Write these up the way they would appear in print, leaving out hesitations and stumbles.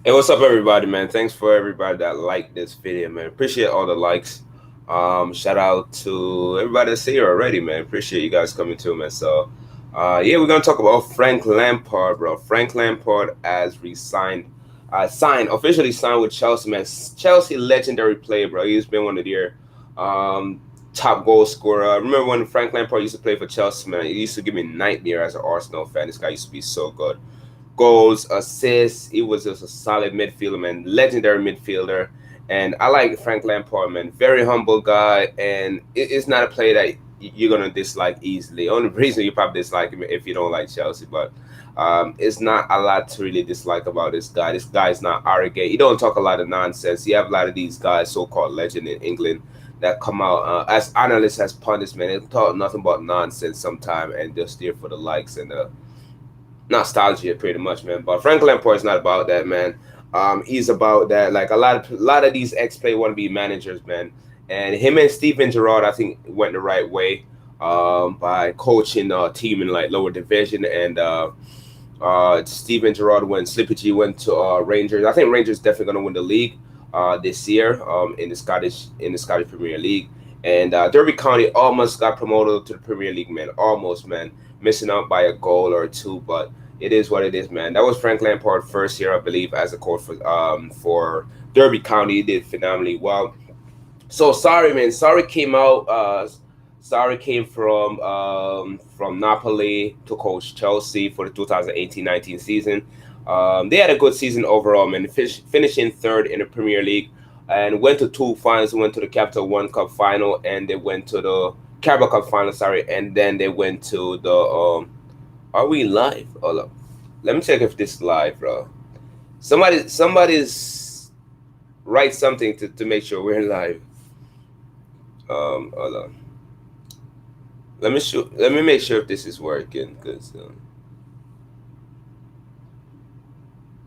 Hey, what's up, everybody, man? Thanks for everybody that liked this video, man. Appreciate all the likes. Shout out to everybody that's here already, man. Appreciate you guys coming too, man. Yeah, we're gonna talk about Frank Lampard, bro. Frank Lampard has resigned, officially signed with Chelsea, man. Chelsea legendary player, bro. He's been one of their um, top goal scorer. I remember when Frank Lampard used to play for Chelsea, man. He used to give me nightmare as an Arsenal fan. This guy used to be so good, goals, assists. He was just a solid midfielder, man, legendary midfielder. And I like Frank Lampard, man. Very humble guy, and it's not a player that you're gonna dislike easily. Only reason you probably dislike him if you don't like Chelsea, but it's not a lot to really dislike about this guy. This guy is not arrogant. He don't talk a lot of nonsense. You have a lot of these guys, so-called legend in England, that come out as analysts, as pundits, man. They talk nothing but nonsense sometimes and just there for the likes and the nostalgia pretty much, man. But Frank Lampard is not about that, man. He's about that. Like a lot of these ex-play want to be managers, man. And him and Steven Gerrard, I think, went the right way by coaching a team in like lower division. And Steven Gerrard went, Slippy G went to Rangers. I think Rangers definitely gonna win the league this year in the Scottish Premier League. And Derby County almost got promoted to the Premier League, man. Almost, man, missing out by a goal or two, but it is what it is, man. That was Frank Lampard first year, I believe, as a coach for Derby County. He did phenomenally well. So sorry, man. Sorry came out. Sorry came from Napoli to coach Chelsea for the 2018-19 season. They had a good season overall, man. Finishing third in the Premier League and went to two finals. Went to the Capital One Cup final, and they went to the Carabao Cup final. Sorry, and then they went to the. Are we live? Hold up. Let me check if this is live, bro. Somebody's write something to make sure we're live. Hold on. Let me make sure if this is working, cause.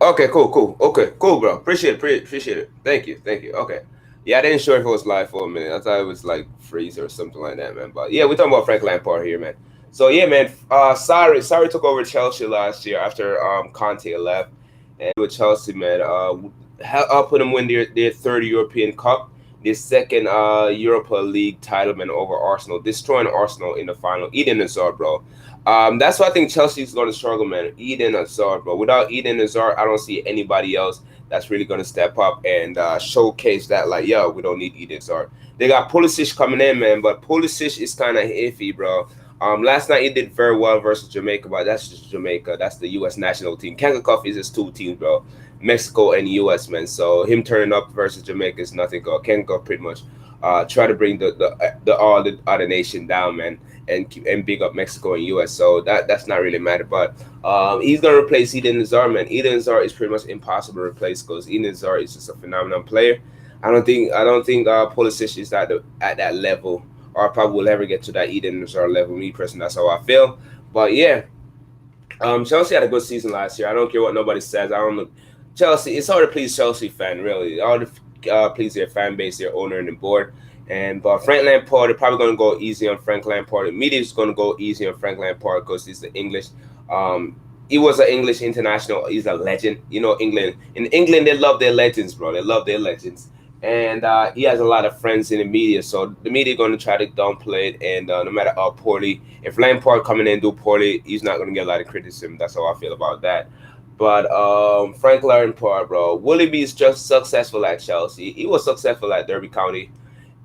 Okay, cool. Okay, cool, bro. Appreciate it. Thank you. Okay. Yeah, I didn't sure if it was live for a minute. I thought it was like freeze or something like that, man. But yeah, we're talking about Frank Lampard here, man. So yeah, man. Sorry took over Chelsea last year after Conte left, and with Chelsea, man. Helping them win their third European Cup, their second Europa League title, man, over Arsenal, destroying Arsenal in the final. Eden Hazard, bro. That's why I think Chelsea's going to struggle, man. Eden Hazard, bro. Without Eden Hazard, I don't see anybody else that's really going to step up and showcase that, like, yo, we don't need Eden Hazard. They got Pulisic coming in, man, but Pulisic is kind of iffy, bro. Last night he did very well versus Jamaica, but that's just Jamaica. That's the U.S. national team. Kankakov is just two teams, bro. Mexico and U.S., man. So him turning up versus Jamaica is nothing. Kankakov pretty much try to bring the all the other nation down, man, and big up Mexico and U.S. So that's not really matter. But he's gonna replace Eden Hazard, man. Eden Hazard is pretty much impossible to replace because Eden Hazard is just a phenomenal player. I don't think Pulisic is at that level, or probably will ever get to that Eden Hazard level. Me personally, that's how I feel. But yeah, Chelsea had a good season last year. I don't care what nobody says. I don't know. Chelsea. It's hard to please Chelsea fan, really. Hard to please their fan base, their owner, and the board. And but Frank Lampard, they're probably going to go easy on Frank Lampard. The media is going to go easy on Frank Lampard because he's the English. He was an English international. He's a legend. You know, England. In England, they love their legends, bro. They love their legends. And he has a lot of friends in the media, so the media going to try to downplay it. And no matter how poorly, if Lampard coming in and do poorly, he's not going to get a lot of criticism. That's how I feel about that. But Frank Lampard, bro, will he be just successful at Chelsea? He was successful at Derby County,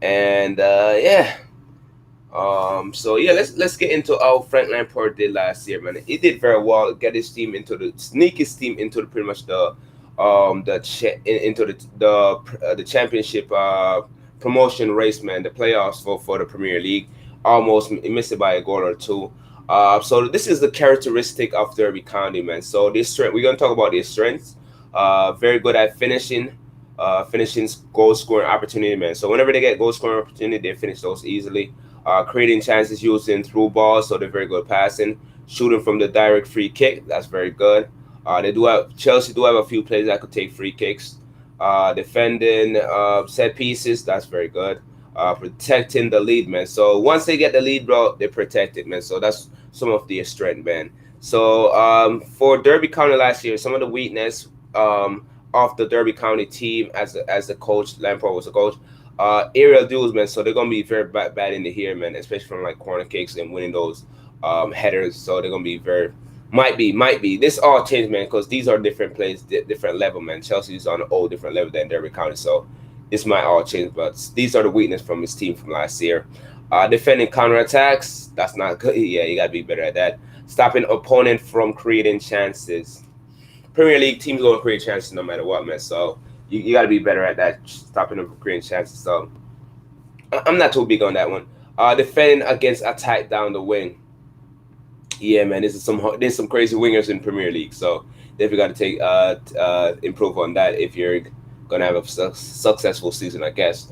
and yeah. So yeah, let's get into how Frank Lampard did last year, man. He did very well. Get his team into the sneak his team into the pretty much into the championship promotion race, man. The playoffs for the Premier League. Almost missed it by a goal or two. So this is the characteristic of Derby County, man. So this strength, we're gonna talk about their strengths. Very good at finishing goal scoring opportunity, man. So whenever they get goal scoring opportunity, they finish those easily. Creating chances using through balls, so they're very good passing. Shooting from the direct free kick, that's very good. They do have Chelsea do have a few players that could take free kicks. Defending set pieces, that's very good. Protecting the lead, man. So once they get the lead, bro, they protect it, man. So that's some of their strength, man. So for Derby County last year, some of the weakness, of the Derby County team as the coach. Lampard was the coach. Aerial duels, man. So they're gonna be very bad in the here, man, especially from like corner kicks and winning those headers. So they're gonna be very might be. This all changed, man, because these are different plays, different level, man. Chelsea's on a whole different level than Derby County, so this might all change. But these are the weakness from his team from last year. Defending counterattacks, that's not good. Yeah, you gotta be better at that. Stopping opponent from creating chances. Premier League teams gonna create chances no matter what, man. So you got to be better at that, stopping them from creating chances. So I'm not too big on that one. Defending against attack down the wing. Yeah, man, there's some crazy wingers in Premier League, so definitely got to take improve on that if you're gonna have a successful season, I guess.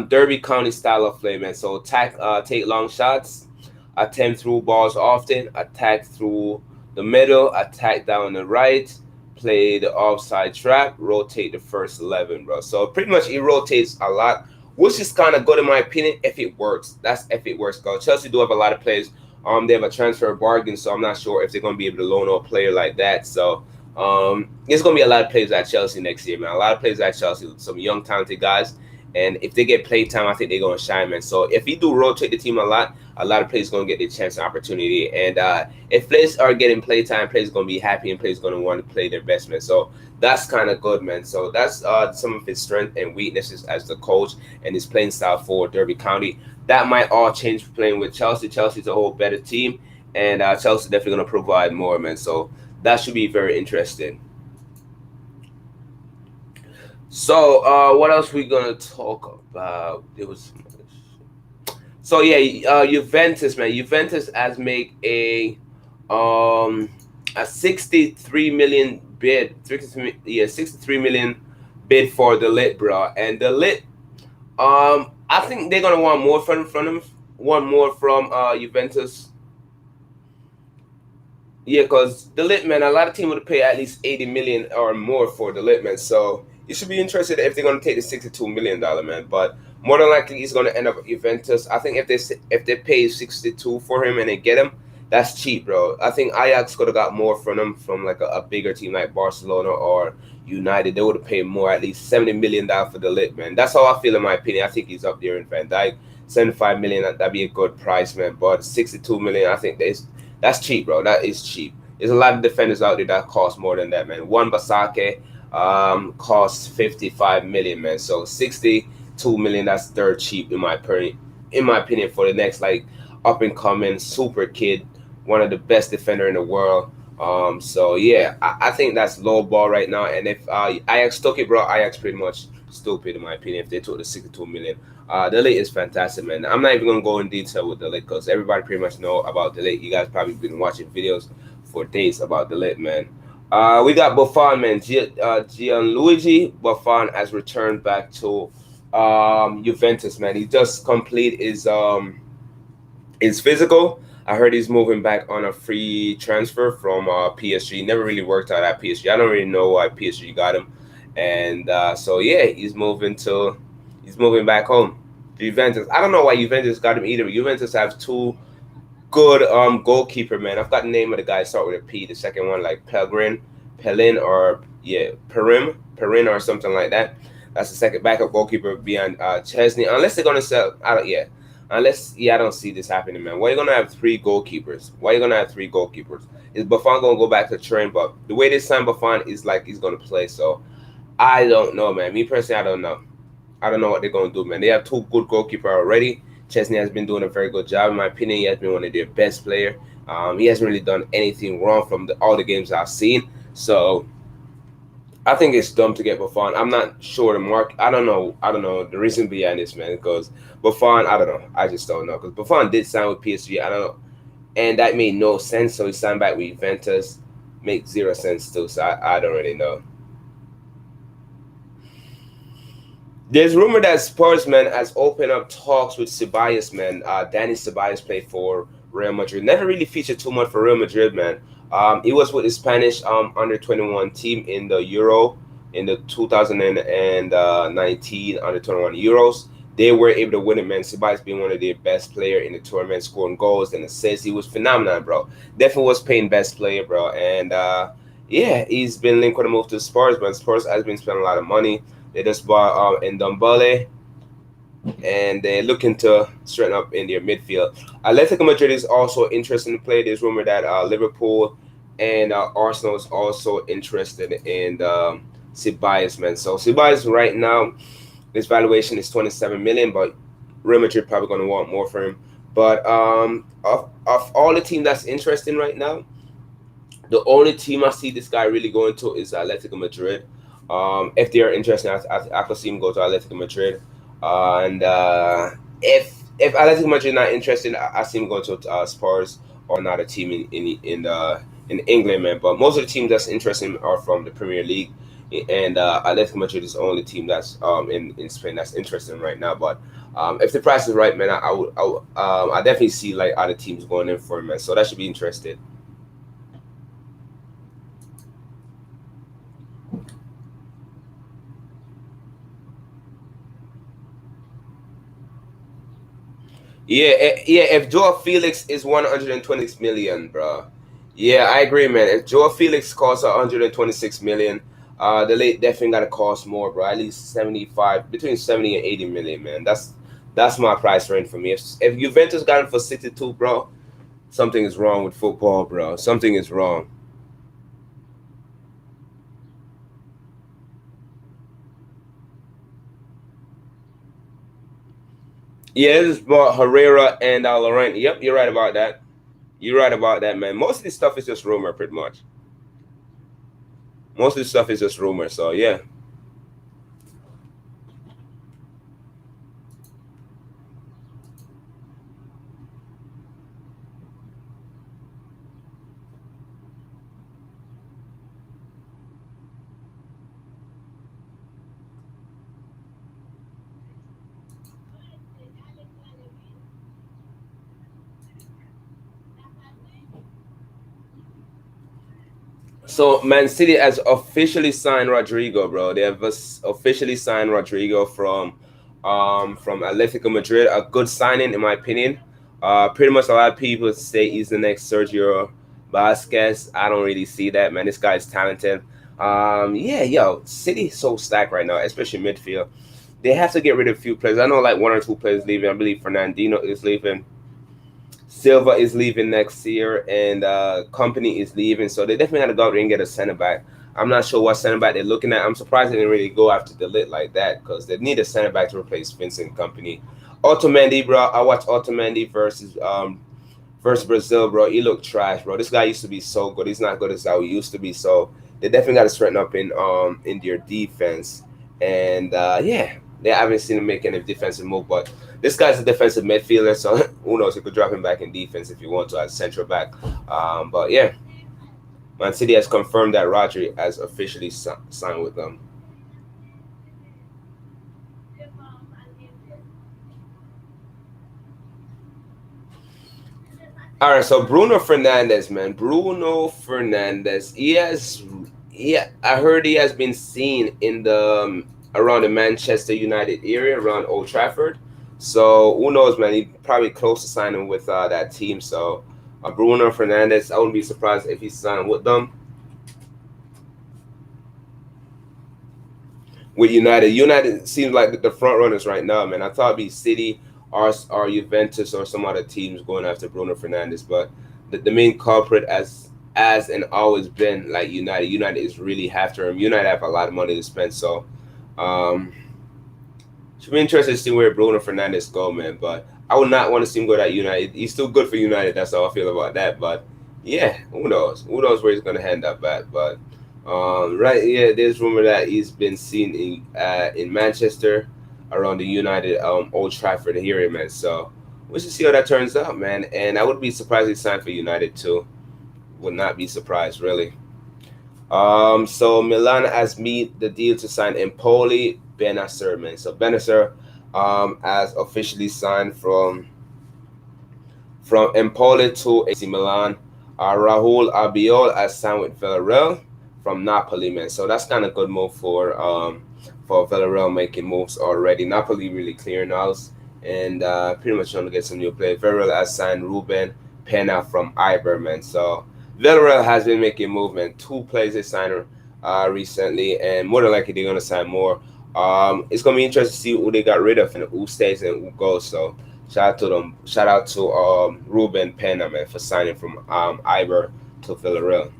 Derby County style of play, man. So take long shots, attempt through balls often, attack through the middle, attack down the right, play the offside trap, rotate the first 11, bro. So pretty much it rotates a lot, which is kind of good in my opinion if it works. That's if it works, because Chelsea do have a lot of players. They have a transfer bargain, so I'm not sure if they're going to be able to loan a player like that. So there's going to be a lot of players at Chelsea next year, man. A lot of players at Chelsea, some young, talented guys. And if they get play time, I think they're going to shine, man. So if you do rotate the team a lot of players going to get the chance and opportunity. And if players are getting play time, players going to be happy and players going to want to play their best, man. So that's kind of good, man. So that's some of his strength and weaknesses as the coach and his playing style for Derby County. That might all change playing with Chelsea. Chelsea's a whole better team, and Chelsea's definitely going to provide more, man. So that should be very interesting. So what else we going to talk about? It was so yeah, Juventus, man. Juventus has made a 63 million bid, 63 million bid for the Ligt, bro, and the Ligt. I think they're gonna want more from him. Want more from Juventus. Yeah, because the Ligt, man, a lot of teams would pay at least 80 million or more for the Ligt, man. So you should be interested if they're gonna take the $62 million, man. But more than likely, he's gonna end up at Juventus. I think if they pay 62 for him and they get him, that's cheap, bro. I think Ajax could have got more from him from like a bigger team like Barcelona or United. They would have paid more, at least $70 million for the Ligt, man. That's how I feel in my opinion. I think he's up there in Van Dijk. 75 million, that'd be a good price, man. But 62 million, I think that's cheap, bro. That is cheap. There's a lot of defenders out there that cost more than that, man. One Basake costs 55 million, man. So 62 million, that's dirt cheap in my opinion, for the next like up and coming super kid, one of the best defender in the world. So yeah, I think that's low ball right now. And if Ajax took it, bro, Ajax pretty much stupid in my opinion if they took the 62 million. The Ligt is fantastic, man. I'm not even gonna go in detail with the Ligt because everybody pretty much know about the Ligt. You guys probably been watching videos for days about the Ligt, man. We got Buffon, man. Gianluigi Buffon has returned back to Juventus, man. He just complete his physical. I heard he's moving back on a free transfer from PSG. Never really worked out at PSG. I don't really know why PSG got him, and so yeah, he's moving back home to Juventus. I don't know why Juventus got him either. Juventus have two good goalkeeper, man. I've got the name of the guy start with a P. The second one like Pellerin, or yeah, Perin or something like that. That's the second backup goalkeeper beyond Chesney. Unless they're gonna sell, I don't see this happening, man. Why are you gonna have three goalkeepers? Is Buffon gonna go back to train? But the way they sign Buffon is like he's gonna play. So I don't know, man. Me personally, I don't know. I don't know what they're gonna do, man. They have two good goalkeepers already. Chesney has been doing a very good job, in my opinion. He has been one of their best players. He hasn't really done anything wrong from all the games I've seen. So I think it's dumb to get Buffon. I'm not sure the mark. I don't know the reason behind this, man. Because Buffon, I don't know. I just don't know. Because Buffon did sign with PSG. I don't know, and that made no sense. So he signed back with Juventus. Makes zero sense too. So I don't really know. There's rumor that Spurs, man, has opened up talks with Ceballos, man. Danny Ceballos played for Real Madrid. Never really featured too much for Real Madrid, man. He was with the Spanish under 21 team in the Euro in the 2019 under 21 Euros. They were able to win it, man. Ceballos being one of their best player in the tournament, scoring goals and assists. He was phenomenal, bro. Definitely was paying best player, bro. And Yeah, he's been linked with a move to Spurs, but Spurs has been spending a lot of money. They just bought in Dumbale, and they're looking to straighten up in their midfield. Atletico Madrid is also interested in play. There's rumor that Liverpool and Arsenal is also interested in Ceballos, man. So Ceballos right now, his valuation is 27 million, but Real Madrid probably going to want more for him. But of all the team that's interesting right now, the only team I see this guy really going to is Atletico Madrid. If they are interested, I could see him go to Atletico Madrid. And if Atletico Madrid not interested, I see him going to Spurs or another team in England, man. But most of the teams that's interested are from the Premier League, and Atletico Madrid is the only team that's in Spain that's interested right now. But if the price is right, man, I definitely see like other teams going in for him, man. So that should be interesting. Yeah, yeah. If Joao Felix is 126 million, bro. Yeah, I agree, man. If Joao Felix costs 126 million, the late definitely gotta cost more, bro. At least 75, between 70 and 80 million, man. That's my price range for me. If Juventus got him for 62, bro, something is wrong with football, bro. Something is wrong. Yeah, this is about Herrera and Laurent. Yep, you're right about that. You're right about that, man. Most of this stuff is just rumor, pretty much. Most of this stuff is just rumor. So yeah. So Man City has officially signed Rodrigo, bro. They have officially signed Rodrigo from Atletico Madrid. A good signing, in my opinion. Pretty much a lot of people say he's the next Sergio Vasquez. I don't really see that, man. This guy's talented. Yeah, yo, City is so stacked right now, especially midfield. They have to get rid of a few players. I know like one or two players leaving. I believe Fernandino is leaving. Silva is leaving next year, and Company is leaving. So they definitely got to go out there and get a center back. I'm not sure what center back they're looking at. I'm surprised they didn't really go after the Ligt like that because they need a center back to replace Vincent Company. Otamendi, bro. I watched Otamendi versus Brazil, bro. He looked trash, bro. This guy used to be so good. He's not good as how he used to be. So they definitely got to straighten up in their defense. And yeah, they haven't seen him make any defensive move, but this guy's a defensive midfielder, so who knows? You could drop him back in defense if you want to as central back. But yeah, Man City has confirmed that Rodri has officially signed with them. All right, so Bruno Fernandes, man, Bruno Fernandes. Yeah, I heard he has been seen in the around the Manchester United area, around Old Trafford. So who knows, man? He probably close to signing with that team. So Bruno Fernandes, I wouldn't be surprised if he signed with them. With United. United seems like the front runners right now, man. I thought it'd be City or Juventus or some other teams going after Bruno Fernandes, but the main culprit as and always been like United. United is really after him. United have a lot of money to spend, so um, should be interested to see where Bruno Fernandes go, man. But I would not want to see him go to United. He's still good for United. That's how I feel about that. But yeah, who knows? Who knows where he's gonna end up at? But right, yeah, there's rumor that he's been seen in Manchester around the United Old Trafford area, man. So we should see how that turns out, man. And I would be surprised if he signed for United too. Would not be surprised, really. So Milan has made the deal to sign Empoli Bennacer, man. So Bennacer has officially signed from Empoli to AC Milan. Raul Albiol has signed with Villarreal from Napoli, man. So that's kind of good move for Villarreal making moves already. Napoli really clearing house and pretty much trying to get some new players. Villarreal has signed Ruben Pena from Iber, man. So Villarreal has been making movement. Two players they signed recently, and more than likely they're gonna sign more. It's gonna be interesting to see who they got rid of and who stays and who goes. So shout out to them. Shout out to Ruben Pena, man, for signing from Iber to Villarreal.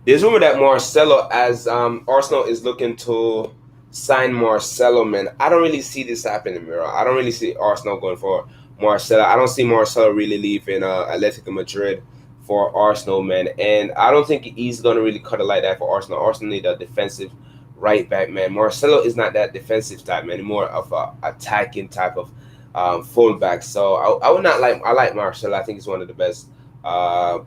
There's rumor that Marcelo, as Arsenal is looking to sign Marcelo, man. I don't really see this happening, bro. I don't really see Arsenal going for Marcelo. I don't see Marcelo really leaving Atletico Madrid for Arsenal, man. And I don't think he's gonna really cut it like that for Arsenal. Arsenal need a defensive right back, man. Marcelo is not that defensive type, man. More of a attacking type of fullback. So I would not like. I like Marcelo. I think he's uh,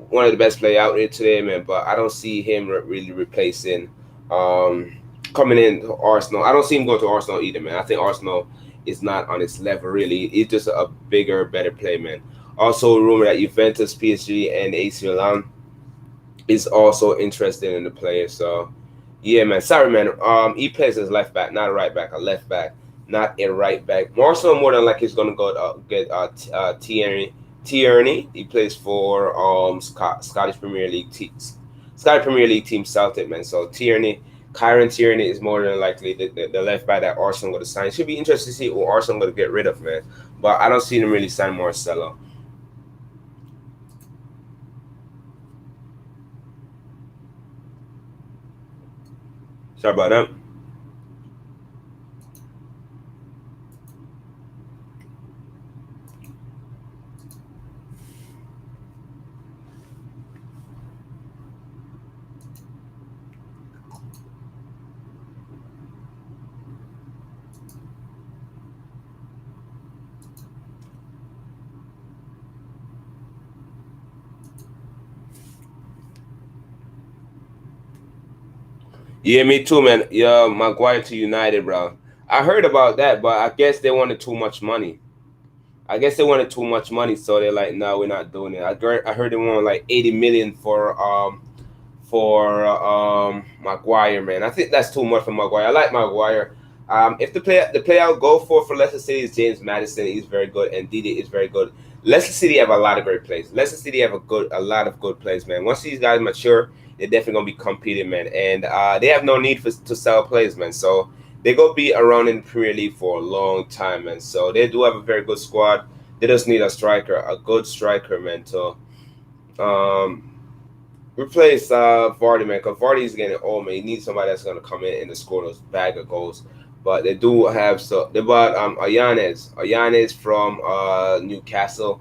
one of the best play out there today, man. But I don't see him really replacing um, coming in to Arsenal. I don't see him going to Arsenal either, man. I think Arsenal is not on its level really. He's just a bigger, better play, man. Also, rumor that Juventus, PSG, and AC Milan is also interested in the player. So, yeah, man. Sorry, man. He plays as left back, not a right back, a left back, not a right back. More than like he's gonna go get Tierney. He plays for Scottish Premier League Scottish Premier League team Celtic, man. So Kyron Tierney is more than likely the left back that Arsenal going to sign. It should be interesting to see who Arsenal going to get rid of, man. But I don't see them really sign Marcelo. Sorry about that. Yeah, me too, man. Yeah, Maguire to United, bro. I heard about that, but I guess they wanted too much money. I guess they wanted too much money, so they're like, "No, we're not doing it." I heard they wanted like 80 million for Maguire, man. I think that's too much for Maguire. I like Maguire. If the player I'll go for Leicester City is James Madison. He's very good, and Didi is very good. Leicester City have a lot of great players. Leicester City have a lot of good players, man. Once these guys mature, they're definitely gonna be competing, man. And they have no need to sell players, man. So they gonna be around in the Premier League for a long time, man. So they do have a very good squad. They just need a striker, a good striker, man, to um, replace Vardy, man, because Vardy is getting old, man. He needs somebody that's gonna come in and score those bag of goals. But they do have they bought Ayanez from Newcastle,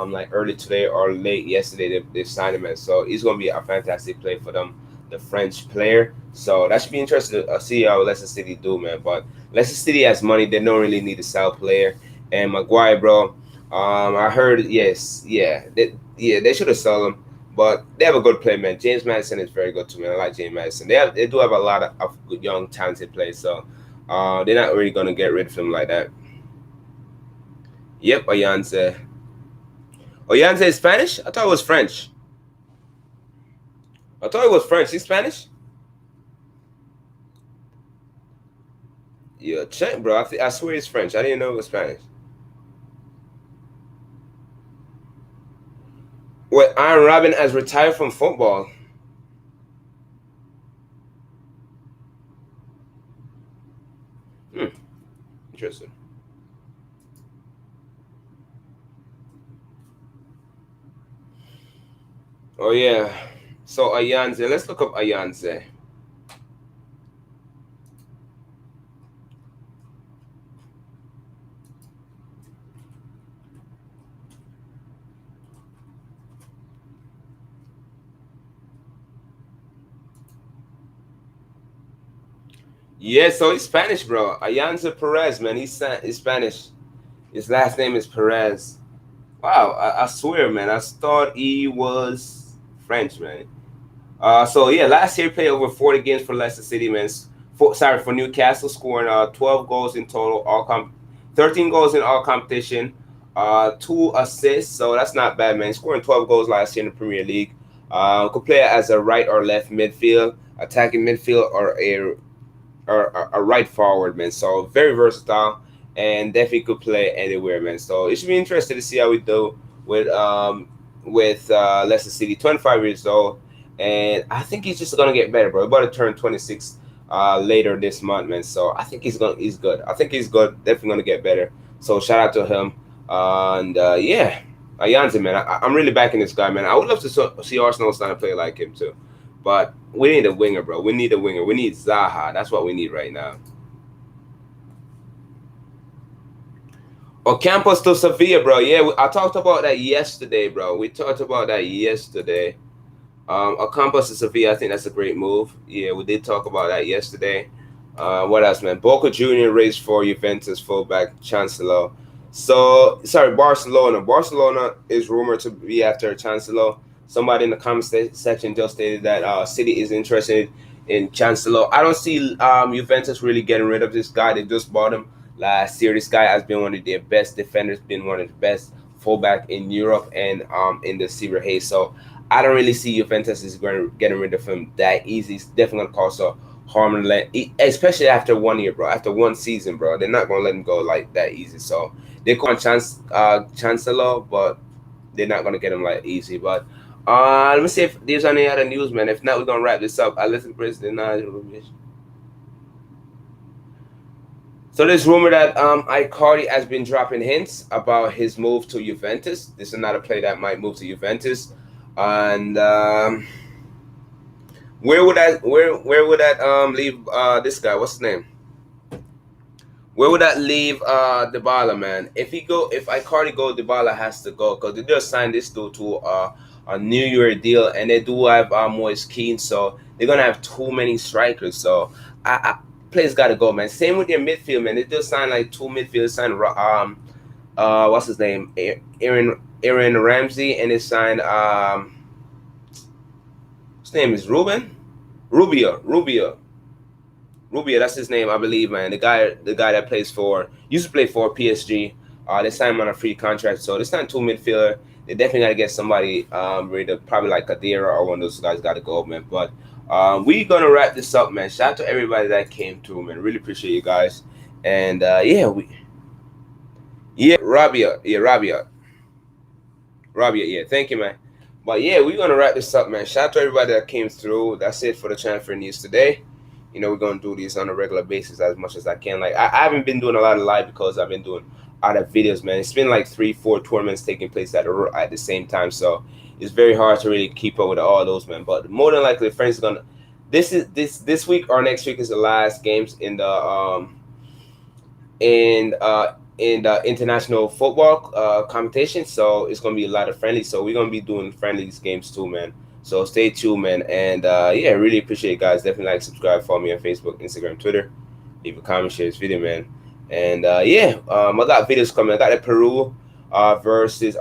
like early today or late yesterday. They signed him, man. So he's gonna be a fantastic play for them, the French player. So that should be interesting to see how Leicester City do, man. But Leicester City has money; they don't really need to sell player. And Maguire, bro, I heard yes, they should have sold him. But they have a good play, man. James Madison is very good too, man. I like James Madison. They do have a lot of good young talented players, so they're not really gonna get rid of him like that. Yep, Ayanze. Ayanze is Spanish? I thought it was French. I thought it was French. He's Spanish? Yeah, check, bro. I swear it's French. I didn't know it was Spanish. Well, Iron Robin has retired from football. Hmm, interesting. Oh yeah. So Ayanze, let's look up Ayanze. Yeah, so he's Spanish, bro. Ayanze Perez, man. He's Spanish. His last name is Perez. Wow, I swear, man. I thought he was French, man. So yeah, last year he played over 40 games for Leicester City, man. For Newcastle, scoring 12 goals in total, 13 goals in all competition, two assists. So that's not bad, man. Scoring 12 goals last year in the Premier League. Could play as a right or left midfield, attacking midfield, or a right forward, man. So very versatile. and definitely could play anywhere, man. So it should be interesting to see how we do with Leicester City. 25 years old, and I think he's just gonna get better, bro. About to turn 26 later this month, man. So I think he's good. I think he's good. Definitely gonna get better. So shout out to him. And yeah, Ayoze, man. I'm really backing this guy, man. I would love to see Arsenal starting to play like him too, but we need a winger, bro. We need a winger. We need Zaha. That's what we need right now. Campos to Sevilla, bro. Yeah, I talked about that yesterday, bro. We talked about that yesterday. Campos to Sevilla, I think that's a great move. Yeah, we did talk about that yesterday. What else, man? Boca Junior raised for Juventus fullback Chancellor. So, sorry, Barcelona. Barcelona is rumored to be after Chancellor. Somebody in the comment section just stated that City is interested in Chancellor. I don't see Juventus really getting rid of this guy. They just bought him last year. This guy has been one of their best defenders, been one of the best fullback in Europe and in the Serie A. So I don't really see Juventus is getting rid of him that easy. It's definitely going to cost a harm, especially after 1 year, bro. After one season, bro, they're not going to let him go like that easy. So they call him Chancellor, but they're not going to get him like easy. But let me see if there's any other news, man. If not, we're going to wrap this up. I listen to President. So there's rumor that Icardi has been dropping hints about his move to Juventus. This is another player that might move to Juventus, and where would that leave this guy? What's his name? Where would that leave Dybala, man? If Icardi go, Dybala has to go because they just signed this dude to a New Year deal, and they do have Moise Keane, so they're gonna have too many strikers. So players got to go, man. Same with their midfield, man. They just signed like two midfielders. Signed what's his name? Aaron Ramsey, and they signed his name is Rubio. That's his name, I believe, man. The guy that used to play for PSG. They signed him on a free contract, so they signed two midfielder. They definitely got to get somebody ready, probably like Kadira or one of those guys got to go, man. But we're gonna wrap this up, man. Shout out to everybody that came through, man. Really appreciate you guys. And Rabia, yeah. Thank you, man. But yeah, we're gonna wrap this up, man. Shout out to everybody that came through. That's it for the transfer news today. We're gonna do these on a regular basis as much as I can. Like I haven't been doing a lot of live because I've been doing other videos, man. It's been like 3-4 tournaments taking place at the same time, so it's very hard to really keep up with all those, man. But more than likely, friends are gonna. This week or next week is the last games in the international football competition. So it's gonna be a lot of friendlies. So we're gonna be doing friendlies games too, man. So stay tuned, man. And yeah, really appreciate you guys. Definitely like, subscribe, follow me on Facebook, Instagram, Twitter. Leave a comment, share this video, man. And yeah, I got videos coming. I got the Peru versus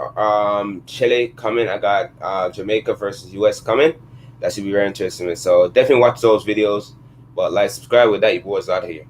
Chile coming. I got Jamaica versus US coming. That should be very interesting, man. So definitely watch those videos. But like, subscribe with that. Your boys out here.